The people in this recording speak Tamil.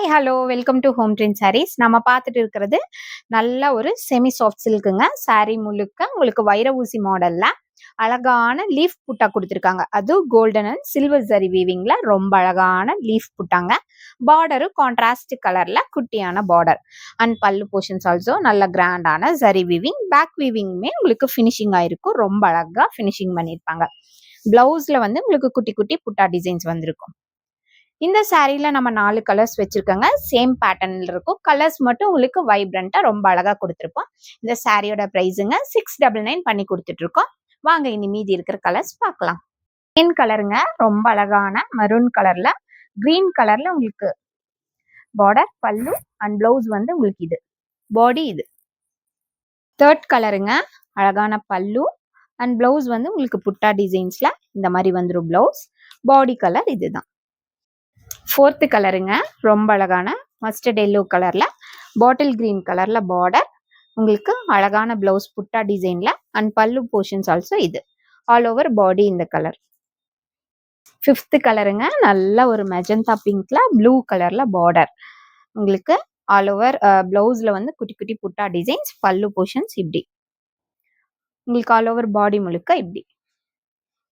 Hi hello welcome to home trend sarees. நம்ம பார்த்துட்டு இருக்கிறது நல்ல ஒரு செமி சாஃப்ட் சில்க்குங்க. சாரீ முழுக்க உங்களுக்கு வைர ஊசி மாடல்ல அழகான லீஃப் புட்டா கொடுத்துருக்காங்க. அது கோல்டன் அண்ட் சில்வர் ஜரி வீவிங்ல ரொம்ப அழகான லீஃப் புட்டாங்க. பார்டரு கான்ட்ராஸ்ட் கலர்ல குட்டியான பார்டர் அண்ட் பல்லு போர்ஷன்ஸ் ஆல்சோ நல்ல கிராண்டான ஜரி வீவிங். பேக் வீவிங்குமே உங்களுக்கு ஃபினிஷிங் ஆயிருக்கும். ரொம்ப அழகா ஃபினிஷிங் பண்ணியிருப்பாங்க. பிளவுஸ்ல வந்து உங்களுக்கு குட்டி குட்டி புட்டா டிசைன்ஸ் வந்திருக்கும். இந்த சாரீல நம்ம 4 கலர்ஸ் வச்சிருக்கோங்க. சேம் பேட்டர்ன்ல இருக்கும். கலர்ஸ் மட்டும் உங்களுக்கு வைப்ரண்டா ரொம்ப அழகா கொடுத்துருப்போம். இந்த சாரியோட பிரைஸுங்க 699 பண்ணி கொடுத்துட்டு இருக்கோம். வாங்க இனி மீதி இருக்கிற கலர்ஸ் பார்க்கலாம். கிரீன் கலருங்க, ரொம்ப அழகான மரூன் கலர்ல கிரீன் கலர்ல உங்களுக்கு பார்டர், பல்லு அண்ட் பிளவுஸ் வந்து உங்களுக்கு இது பாடி. இது தேர்ட் கலருங்க, அழகான பல்லு அண்ட் பிளவுஸ் வந்து உங்களுக்கு புட்டா டிசைன்ஸ்ல இந்த மாதிரி வந்துடும். பிளவுஸ் பாடி கலர் இதுதான். ஃபோர்த்து கலருங்க, ரொம்ப அழகான மஸ்டர்ட் எல்லோ கலர்ல பாட்டில் கிரீன் கலர்ல பார்டர், உங்களுக்கு அழகான பிளவுஸ் புட்டா டிசைன்ல அண்ட் பல்லு போர்ஷன்ஸ் ஆல்சோ இது ஆல் ஓவர் பாடி இந்த கலர். ஃபிஃப்த் கலருங்க, நல்ல ஒரு மெஜந்தா பிங்க்ல ப்ளூ கலர்ல பார்டர், உங்களுக்கு ஆல் ஓவர் பிளவுஸ்ல வந்து குட்டி குட்டி புட்டா டிசைன்ஸ், பல்லு போர்ஷன்ஸ் இப்படி உங்களுக்கு ஆல் ஓவர் பாடி முழுக்க இப்படி